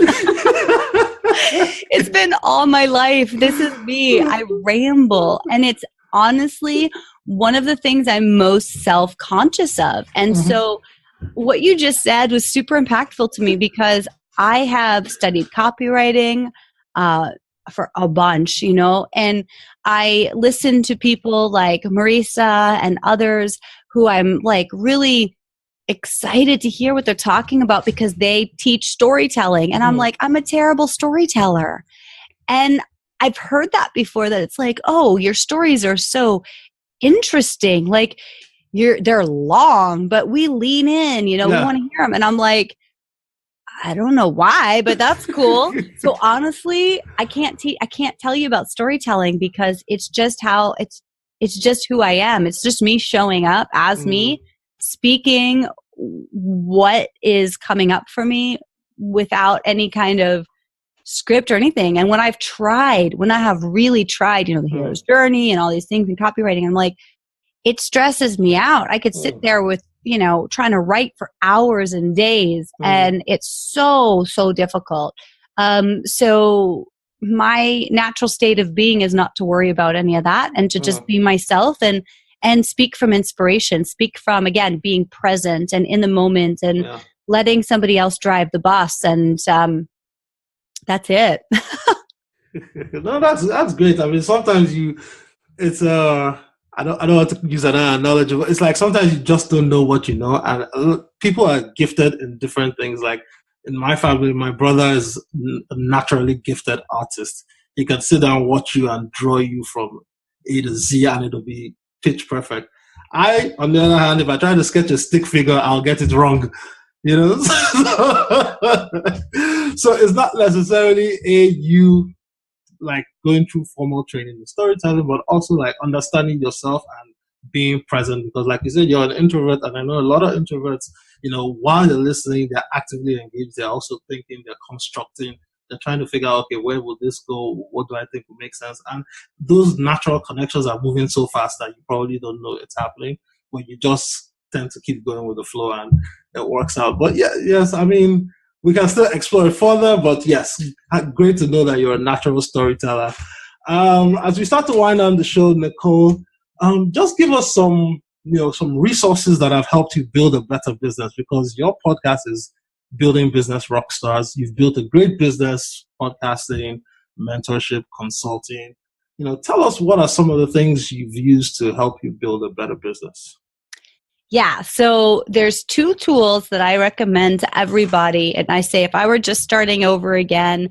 It's been all my life. This is me. I ramble. And it's honestly one of the things I'm most self-conscious of. And so what you just said was super impactful to me because I have studied copywriting for a bunch, and I listen to people like Marisa and others who I'm like really excited to hear what they're talking about because they teach storytelling. And I'm like, I'm a terrible storyteller. And I've heard that before, that it's like, oh, your stories are so interesting. Like, they're long, but we lean in, we want to hear them. And I'm like, I don't know why, but that's cool. So honestly, I can't tell you about storytelling because it's just it's just who I am. It's just me showing up as me, speaking what is coming up for me without any kind of script or anything. And when I have really tried, the hero's journey and all these things in copywriting, I'm like, it stresses me out. I could sit there with, trying to write for hours and days, and it's so, so difficult. So my natural state of being is not to worry about any of that and to just be myself and speak from inspiration, speak from, again, being present and in the moment and letting somebody else drive the bus. And that's it. No, that's great. I mean, sometimes I don't want to use an analogy, but it's like sometimes you just don't know what you know, and people are gifted in different things. Like in my family, my brother is a naturally gifted artist. He can sit down, watch you, and draw you from A to Z, and it'll be pitch perfect. I, on the other hand, if I try to sketch a stick figure, I'll get it wrong. So it's not necessarily you like going through formal training in storytelling, but also like understanding yourself and being present. Because like you said, you're an introvert, and I know a lot of introverts, while they're listening, they're actively engaged. They're also thinking, they're constructing, They're trying to figure out, okay, where will this go? What do I think will make sense? And those natural connections are moving so fast that you probably don't know it's happening, but you just tend to keep going with the flow and it works out. But yeah, yes, I mean, we can still explore it further, but yes, great to know that you're a natural storyteller. As we start to wind down the show, Nicole, just give us some resources that have helped you build a better business, because your podcast is Building Business Rockstars. You've built a great business, podcasting, mentorship, consulting. Tell us, what are some of the things you've used to help you build a better business? Yeah, so there's 2 tools that I recommend to everybody. And I say, if I were just starting over again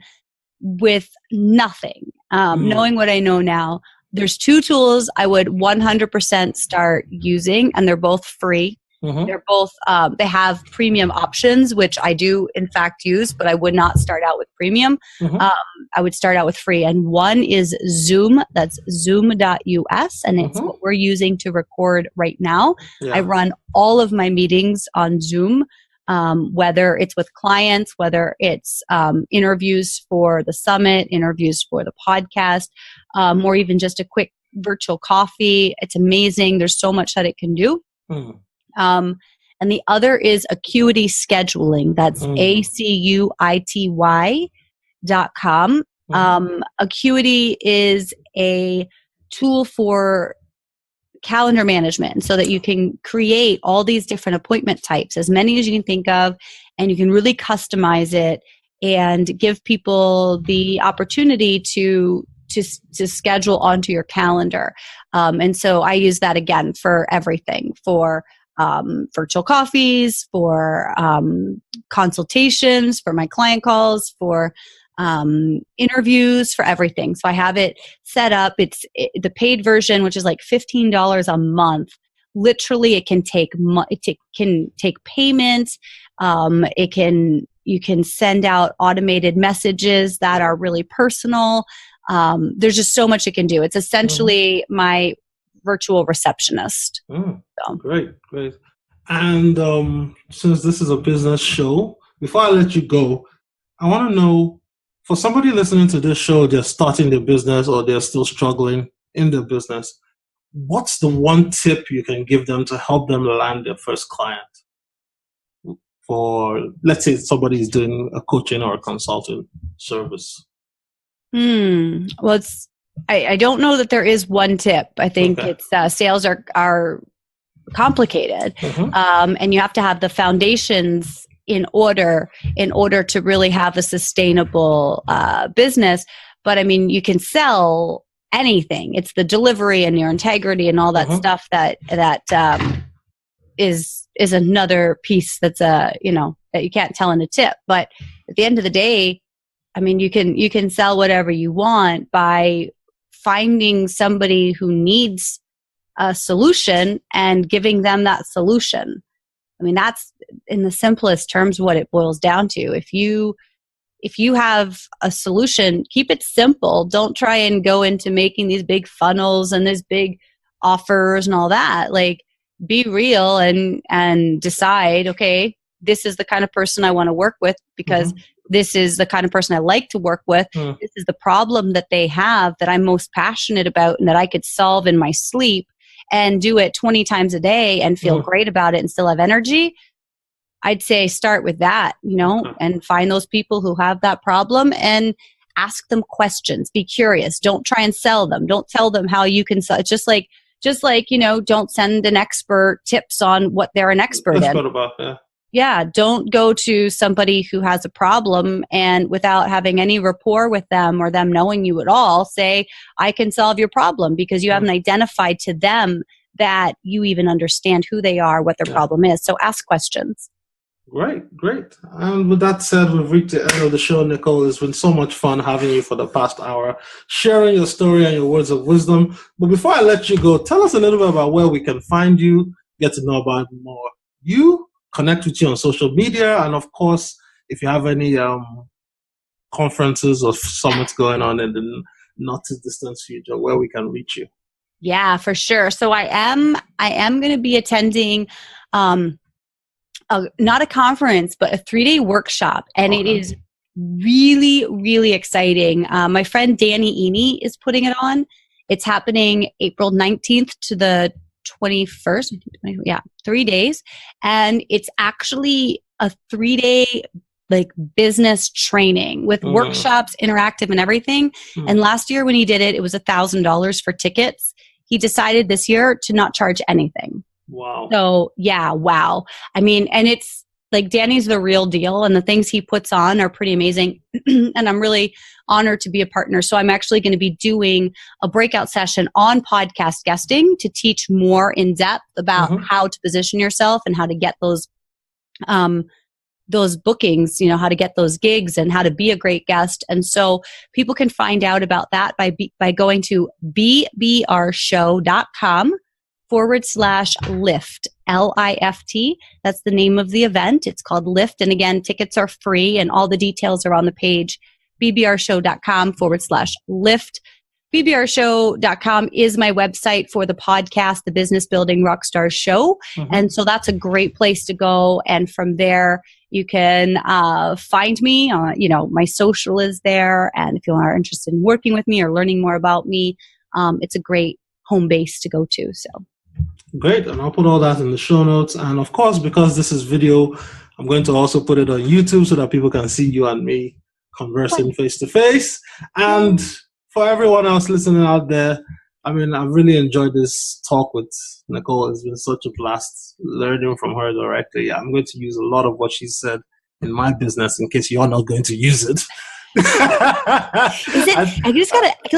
with nothing, knowing what I know now, there's 2 tools I would 100% start using, and they're both free. Mm-hmm. They're both, they have premium options, which I do in fact use, but I would not start out with premium. Mm-hmm. I would start out with free. And one is Zoom. That's zoom.us. And it's what we're using to record right now. Yeah. I run all of my meetings on Zoom, whether it's with clients, whether it's interviews for the summit, interviews for the podcast, or even just a quick virtual coffee. It's amazing. There's so much that it can do. Mm. And the other is Acuity Scheduling. That's ACUITY.com. Acuity is a tool for calendar management, so that you can create all these different appointment types, as many as you can think of, and you can really customize it and give people the opportunity to schedule onto your calendar. And so I use that again for everything, for virtual coffees, for consultations, for my client calls, for interviews, for everything. So I have it set up. It's the paid version, which is like $15 a month. Literally, it can take payments. You can send out automated messages that are really personal. There's just so much it can do. It's essentially my virtual receptionist. So. Great. And since this is a business show, before I let you go, I want to know, for somebody listening to this show, they're starting their business or they're still struggling in their business, what's the one tip you can give them to help them land their first client? For, let's say, somebody is doing a coaching or a consulting service. Well, I don't know that there is one tip. I think it's sales are complicated, and you have to have the foundations in order to really have a sustainable business. But I mean, you can sell anything. It's the delivery and your integrity and all that stuff that is another piece that's that you can't tell in a tip. But at the end of the day, I mean, you can sell whatever you want by finding somebody who needs a solution and giving them that solution. I mean, that's in the simplest terms what it boils down to. If you have a solution, keep it simple. Don't try and go into making these big funnels and these big offers and all that. Like, be real and decide, okay, this is the kind of person I want to work with, because this is the kind of person I like to work with. This is the problem that they have that I'm most passionate about and that I could solve in my sleep and do it 20 times a day and feel great about it and still have energy. I'd say start with that, and find those people who have that problem and ask them questions. Be curious. Don't try and sell them. Don't tell them how you can sell. It's just like, don't send an expert tips on what they're an expert in. Yeah, don't go to somebody who has a problem and without having any rapport with them or them knowing you at all, say, I can solve your problem, because you haven't identified to them that you even understand who they are, what their problem is. So ask questions. Great. And with that said, we've reached the end of the show, Nicole. It's been so much fun having you for the past hour, sharing your story and your words of wisdom. But before I let you go, tell us a little bit about where we can find you, get to know about more you, connect with you on social media, and of course, if you have any conferences or summits going on in the not too distant future, where we can reach you. Yeah, for sure. So I am going to be attending not a conference, but a 3-day workshop, and it is really, really exciting. My friend Danny Eni is putting it on. It's happening April 19th to the 21st. Yeah, 3 days. And it's actually a 3-day like business training with workshops, interactive and everything. And last year when he did it, it was $1,000 for tickets. He decided this year to not charge anything. Wow. So yeah, wow. I mean, and it's like Danny's the real deal and the things he puts on are pretty amazing. And I'm really honored to be a partner. So I'm actually going to be doing a breakout session on podcast guesting to teach more in depth about how to position yourself and how to get those bookings, how to get those gigs and how to be a great guest. And so people can find out about that by going to bbrshow.com/lift, LIFT. That's the name of the event. It's called Lift. And again, tickets are free and all the details are on the page, bbrshow.com/lift. bbrshow.com is my website for the podcast, The Business Building Rockstar Show. And so that's a great place to go. And from there, you can find me. My social is there. And if you are interested in working with me or learning more about me, it's a great home base to go to. So great. And I'll put all that in the show notes. And of course, because this is video, I'm going to also put it on YouTube so that people can see you and me conversing face to face. And for everyone else listening out there, I mean, I've really enjoyed this talk with Nicole. It's been such a blast learning from her directly. I'm going to use a lot of what she said in my business in case you're not going to use it. Let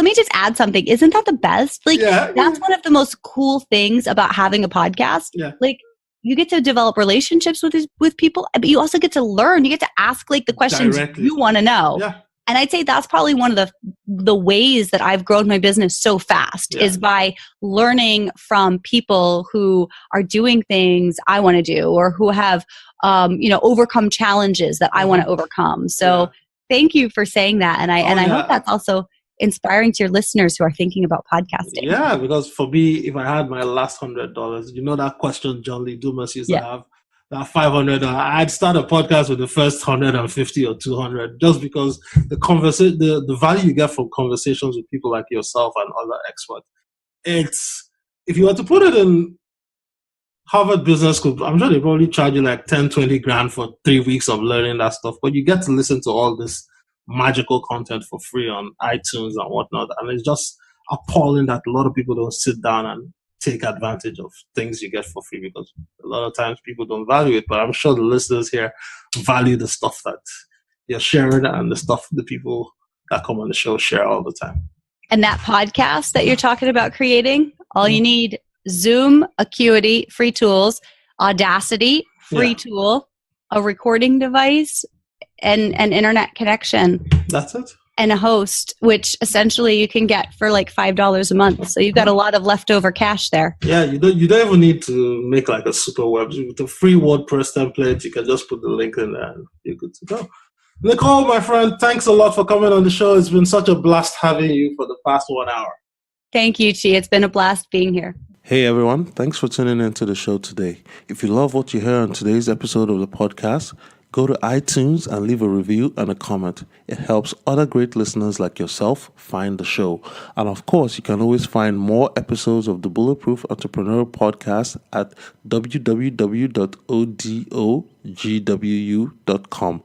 me just add something. Isn't that the best? That's one of the most cool things about having a podcast. Yeah. Like, you get to develop relationships with people, but you also get to learn. You get to ask the questions directly you want to know. Yeah. And I'd say that's probably one of the ways that I've grown my business so fast is by learning from people who are doing things I want to do or who have, overcome challenges that I want to overcome. So thank you for saying that. And I hope that's also inspiring to your listeners who are thinking about podcasting. Yeah, because for me, if I had my last $100, that question John Lee Dumas used to have, that $500, I'd start a podcast with the first 150 or 200, just because the value you get from conversations with people like yourself and other experts. If you were to put it in Harvard Business School, I'm sure they probably charge you like 10, 20 grand for 3 weeks of learning that stuff, but you get to listen to all this magical content for free on iTunes and whatnot. And it's just appalling that a lot of people don't sit down and take advantage of things you get for free, because a lot of times people don't value it. But I'm sure the listeners here value the stuff that you're sharing and the stuff the people that come on the show share all the time. And that podcast that you're talking about creating, all you need: Zoom, Acuity, free tools; Audacity, free tool; a recording device, and an internet connection. That's it. And a host, which essentially you can get for like $5 a month. So you've got a lot of leftover cash there. Yeah, you don't even need to make like a super website. With a free WordPress template, you can just put the link in there and you're good to go. Nicole, my friend, thanks a lot for coming on the show. It's been such a blast having you for the past 1 hour. Thank you, Chi. It's been a blast being here. Hey everyone, thanks for tuning into the show today. If you love what you hear on today's episode of the podcast, go to iTunes and leave a review and a comment. It helps other great listeners like yourself find the show. And of course, you can always find more episodes of the Bulletproof Entrepreneur Podcast at www.odogwu.com.